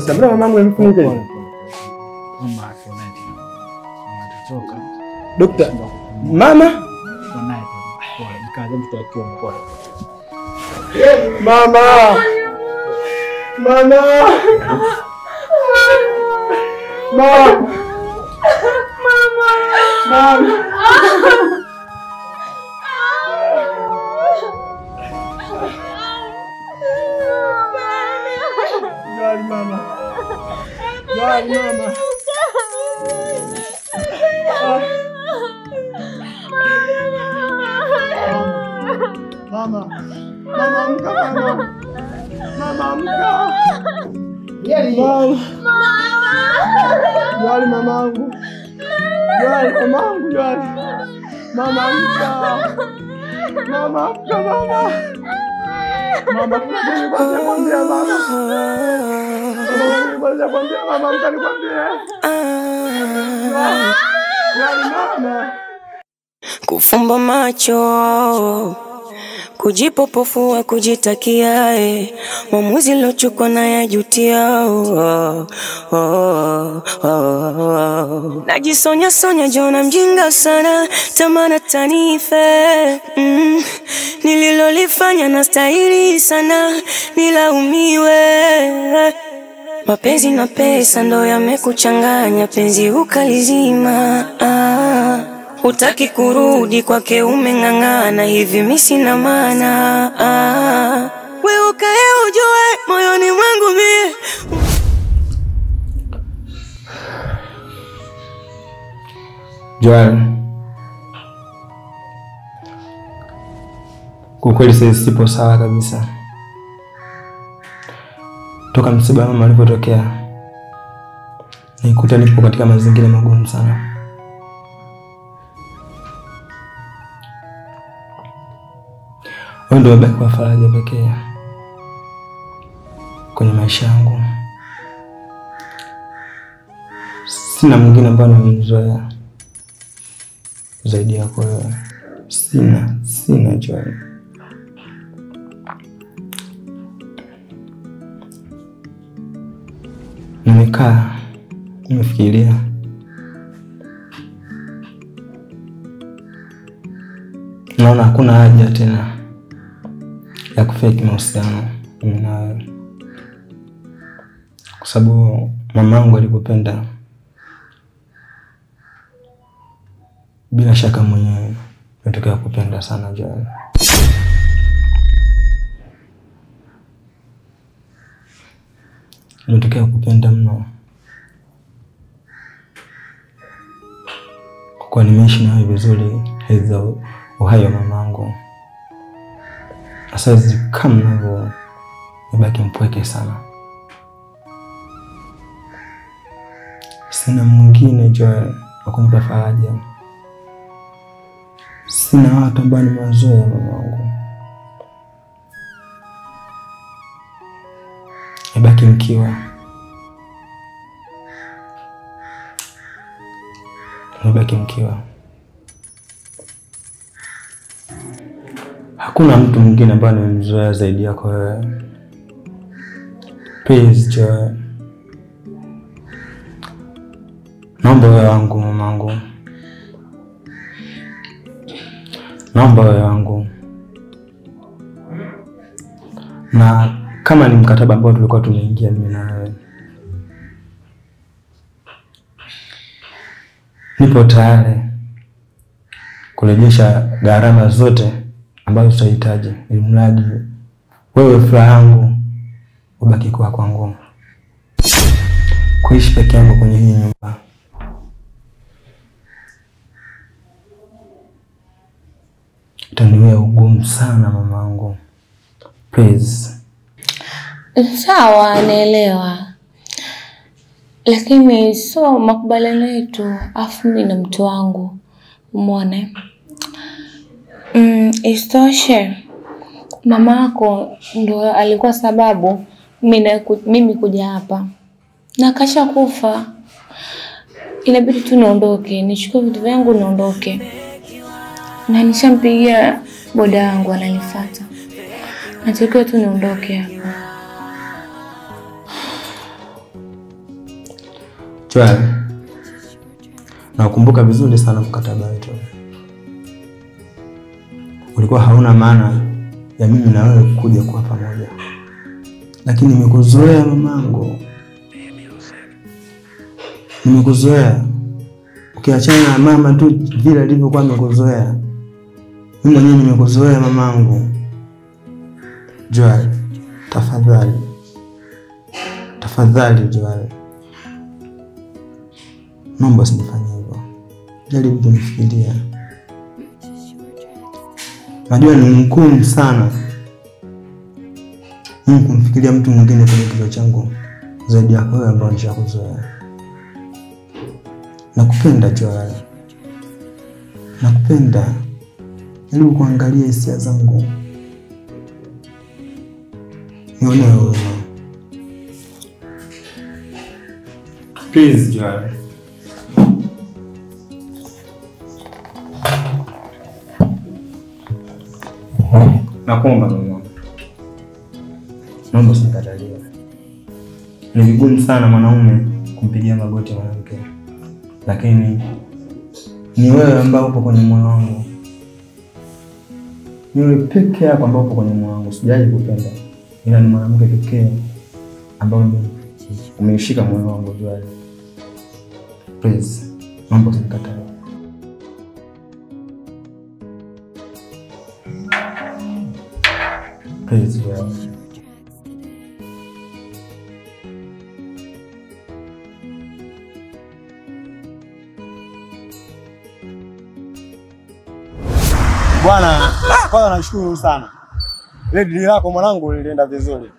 Sabra mamangu mfunike. Mama afoneti. Anatoka. Dokta. Mama. Wanaye pole. Nikaanza mtu akiwa mpole. Mama. Mama. Mama. Mama. Jali mama. Jali mama. Mama. Mama amka mama. Mama amka. Jali. Jali mamangu. Jali mamangu jali. Mama amka. Mama amka mama. Mama kuna nini basi kwambia mama. Basi kwambia mama mtanikwambia. Jali mama. Kufumba macho, kujipopofua, kujitakia, maamuzi lochukua na yajutia. Najisonya sonya jona mjinga sana, tamana tanife. Nililolifanya na stahili sana, nilaumiwe. Mapenzi na pesa ndo yamekuchanganya, penzi ukalizima. Hutaki kurudi kwake, umeng'ang'ana, hivi mimi sina maana. Wewe ukae ujue moyoni mwangu mie. Joel, kwa kweli sasa sipo sawa kabisa. Toka msiba mama alipotokea, nikuta nipo katika mazingira magumu sana. Wewe ndio baki kwa faraja pekee kwenye maisha yangu. Sina mwingine ambaye nimemzoea zaidi yako wewe. Sina Joel. Nimekaa, nimefikiria. Naona hakuna haja tena ya kufake mahusiano mimi na wewe. Kwa sababu mamangu alikupenda. Bila shaka mwenyewe nataka kupenda sana Joel. Nataka kupenda mno. Kwa nimeishi na wewe vizuri hizo uhai wa mamangu. Sasa kama navyo nibaki mpweke sana. Sina mwingine Joel wa kunipa faraja. Sina watu ambao ni mazoea mamangu. Nibaki mkiwa. Nibaki mkiwa. Hakuna mtu mwingine ambaye nimemzoea zaidi yako wewe. Please Joel. Naomba wewe wangu mamangu. Naomba wewe wangu. Na kama ni mkataba ambao tulikuwa tumeingia mimi na wewe, nipo tayari kurejesha gharama zote ambazo tutahitaji, ili mradi wewe furaha yangu ubaki kwa kwangu. Kuishi peke yangu kwenye hii nyumba itaniwia ugumu sana mamangu. Please. Sawa, naelewa. Lakini so makubaliano yetu, afu mimi na mtu wangu. Umeona? Istoshe. Mamako ndo alikuwa sababu mimi kuja hapa. Na kasha kufa. Inabidi tu niondoke, nichukue vitu vyangu niondoke. Na nishampigia boda yangu ananifuata. Natakiwa tu niondoke hapa. Joel, nakumbuka vizuri sana mkataba wetu. Ulikuwa hauna maana ya mimi na wewe kuja kuwa pamoja. Lakini nimekuzoea mamangu. Nimekuzoea. Ukiachana na mama tu vile alivyokuwa amekuzoea. Mimi mwenyewe nimekuzoea mamangu. Joel, tafadhali. Tafadhali Joel. Naomba usinifanye hivyo. Jaribu kunifikiria. Najua ni ngumu sana mimi kumfikiria mtu mwingine kwenye kichwa changu zaidi yako wewe ambaye nishakuzoea. Nakupenda Joel. Nakupenda. Jaribu kuangalia hisia zangu. Nione huruma. Please Joel. Nakuomba mama. Naomba usikatalie. Ni vigumu sana mwanaume kumpigia magoti mwanamke. Lakini ni wewe ambaye upo kwenye moyo wangu. Ni wewe pekee yako ambaye upo kwenye moyo wangu. Sijaji kupenda. Ila ni mwanamke pekee ambaye umeshika moyo wangu Joel. Please, naomba usikatalie. Please, Joel. Bwana, kwanza nashukuru sana. Ile deal lako mwanangu lilienda vizuri.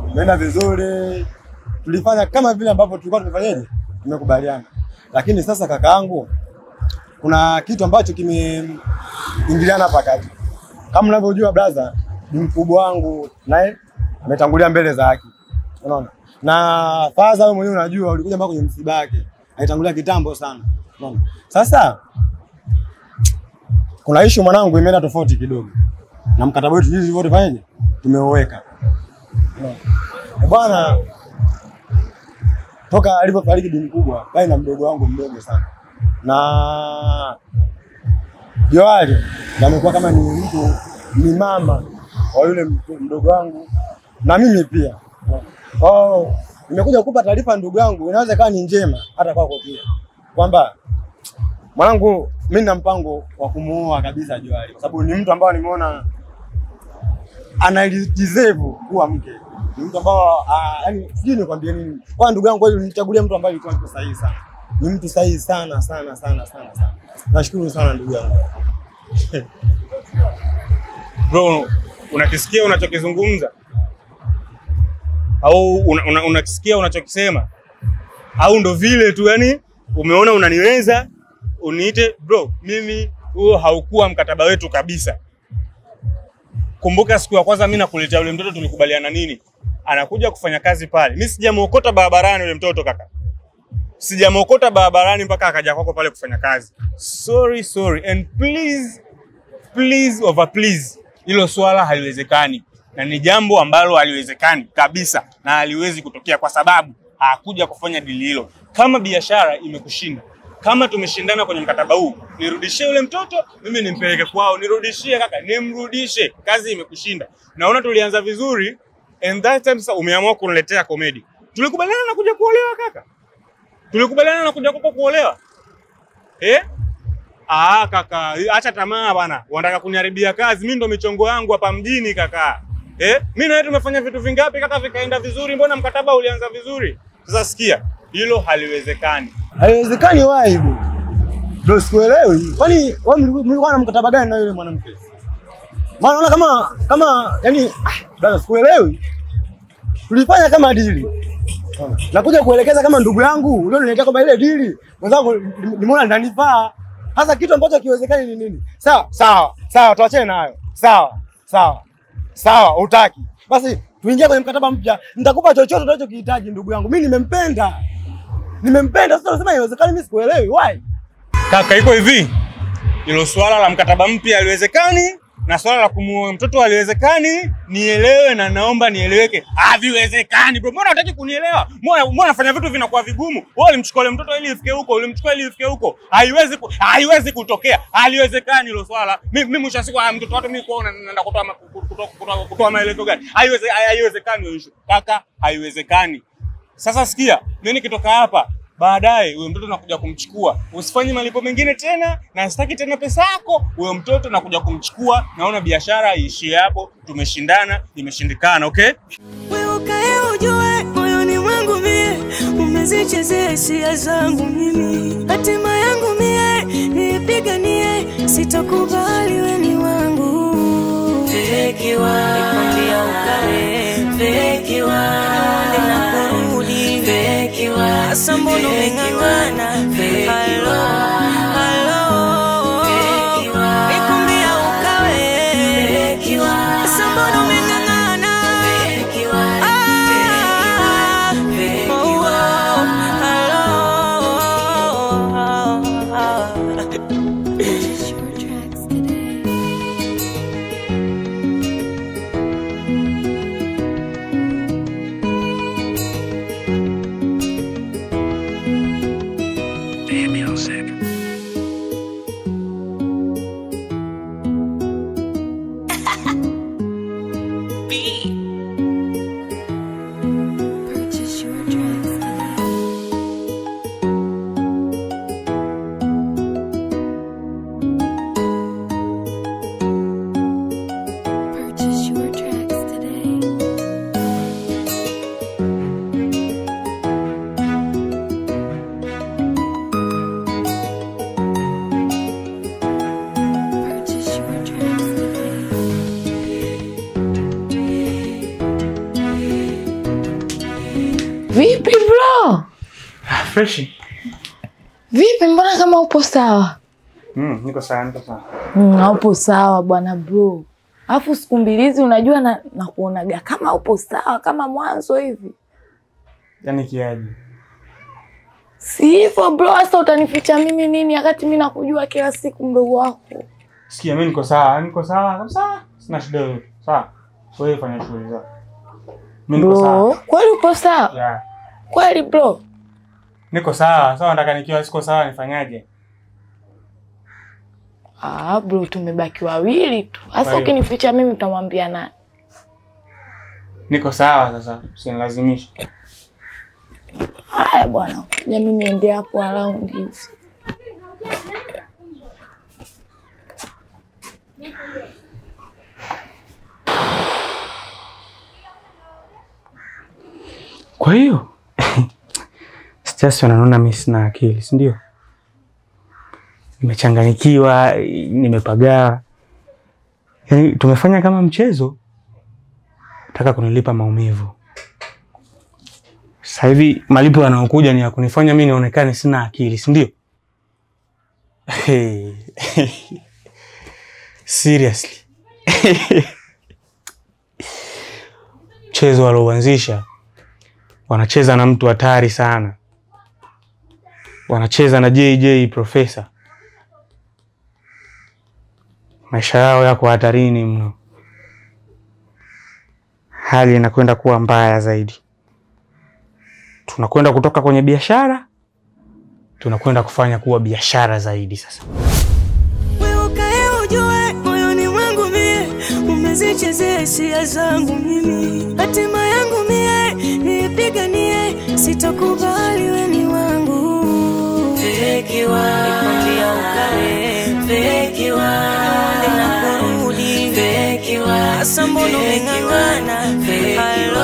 Lilienda vizuri. Tulifanya kama vile ambavyo tulikuwa tumefanyaje? Tumekubaliana. Lakini sasa kakaangu kuna kitu ambacho kimeingiliana hapa kati. Kama unavyojua brother, ni mkubwa wangu naye ametangulia mbele za haki. Unaona? Na faza wewe mwenyewe unajua ulikuja mpaka kwenye msiba wake. Alitangulia kitambo sana. Unaona? Sasa kuna issue mwanangu imeenda tofauti kidogo. Na mkataba wetu hizi wote fanyaje? Tumeuweka. Bwana toka alipofariki bibi mkubwa, bali na mdogo wangu mdogo sana. Na Joali amekuwa kama ni mtu ni mama wa yule mdogo wangu na mimi pia. Nimekuja kukupa taarifa ndugu yangu, inaweza kaa ni njema hata kwako pia. Kwamba mwanangu mimi nina mpango wa kumuoa kabisa Joali kwa sababu ni mtu ambaye nimeona anajideserve kuwa mke. Ni mtu ambao yani sijui nikwambie nini. Kwa ndugu yangu kweli nichagulia mtu ambaye alikuwa sahihi sana. Ni mtu sahihi sana. Nashukuru sana ndugu yangu. Bro, unakisikia unachokizungumza? Au unakisikia unachokisema? Au ndo vile tu yani umeona unaniweza uniite bro? Mimi huo haukuwa mkataba wetu kabisa. Kumbuka siku ya kwanza mimi nakuletea yule mtoto tulikubaliana nini? Anakuja kufanya kazi pale. Mimi sijamuokota barabarani yule mtoto kaka. Sijamuokota barabarani mpaka akaja kwako pale kufanya kazi. Sorry and please over please. Hilo swala haliwezekani. Na ni jambo ambalo haliwezekani kabisa na haliwezi kutokea kwa sababu hakuja kufanya dili hilo. Kama biashara imekushinda, kama tumeshindana kwenye mkataba huu, nirudishie yule mtoto, mimi nimpeleke kwao, nirudishie kaka, nimrudishe. Kazi imekushinda. Naona tulianza vizuri and that time sasa umeamua kuniletea comedy. Tulikubaliana na kuja kuolewa kaka. Tulikubaliana na kuja kuolewa. Kaka, acha tamaa bwana. Wanataka kuniharibia kazi. Mimi ndo michongo yangu hapa mjini kaka. Mimi na wewe tumefanya vitu vingapi kaka vikaenda vizuri? Mbona mkataba ulianza vizuri? Sasa sikia, hilo haliwezekani. Haiwezekani wapi? Ndio sikuelewi. Kwani wewe mlikuwa na mkataba gani na yule mwanamke? Maana naona kama yani bado sikuelewi. Tulifanya kama dili. Nakuja kuelekeza kama ndugu yangu, leo niletea kwamba ile dili mwenzangu nimeona ndanifaa. Sasa kitu ambacho kiwezekani ni nini? Sawa, tuachane nayo. Sawa, utaki. Basi tuingie kwenye mkataba mpya. Nitakupa chochote unachokihitaji ndugu yangu. Mimi nimempenda. Sasa unasema haiwezekani, mimi sikuelewi. Why? Kaka, iko hivi. Hilo swala la mkataba mpya haliwezekani na swala la kumuoa mtoto haliwezekani. Nielewe na naomba nieleweke. Haviwezekani bro. Mbona unataka kunielewa? Mbona unafanya vitu vinakuwa vigumu? Wewe ulimchukua mtoto ili ifike huko, ulimchukua ili ifike huko. Haiwezi kutokea. Haliwezekani hilo swala. Mimi mwisho siku mtoto watu mimi kuona naenda kutoa maelezo gani? Haiwezekani hiyo issue. Kaka, haiwezekani. Sasa sikia, mimi nikitoka hapa baadaye huyo mtoto nakuja kumchukua. Usifanye malipo mengine tena na sitaki tena pesa yako. Huyo mtoto nakuja kumchukua. Naona biashara iishie hapo. Tumeshindana, imeshindikana, okay? Wewe ukae ujue moyoni mwangu mie umezichezea hisia zangu mimi. Hatima yangu mie nipiganie, sitakubali wewe ni wangu. Fekiwa nikwambia ukae, fekiwa ninakurudi, fekiwa asa mbona umeng'ang'ana, fekiwa nikwambia ukae, fekiwa asa mbona umeng'ang'ana, fekiwa Vipi bro? Fresh. Vipi, mbona kama upo sawa? Niko sawa. Upo sawa bwana bro. Alafu siku mbili hizi unajua na kuonaga kama upo sawa kama mwanzo hivi. Yaani kiaje? Si hivyo bro, sasa utanificha mimi nini wakati mimi nakujua kila siku mdogo wako. Sikia, mimi niko sawa kabisa. Sina shida yoyote. Sawa. Wewe fanya shughuli zako. Mimi niko sawa. Kweli upo sawa? Yeah. Kweli bro? Niko sawa. Sawa, nataka nikiwa siko sawa nifanyaje? Bro, tumebaki wawili tu. Sasa ukinificha mimi utamwambia nani? Niko sawa sasa, usinilazimishe. Haya bwana, ya mimi niende hapo around hivi. Kwa hiyo sasa wanaona mimi sina akili, si ndio? Nimechanganyikiwa, nimepagaa. Yaani tumefanya kama mchezo. Nataka kunilipa maumivu. Sasa hivi malipo yanayokuja ni ya kunifanya mimi nionekane sina akili, si ndio? Seriously. Mchezo walioanzisha wanacheza na mtu hatari sana. Wanacheza na JJ Professor. Maisha yao yako hatarini mno. Hali inakwenda kuwa mbaya zaidi. Tunakwenda kutoka kwenye biashara, tunakwenda kufanya kuwa biashara zaidi sasa. Wewe ukae ujue moyoni mwangu mie umezichezea hisia zangu mimi. Hatima yangu mie nipiganie, sitakubali wewe ni wangu. Fekiwa nikwambia ukae, fekiwa ninakurudi, fekiwa asa mbona umeng'ang'ana, fekiwa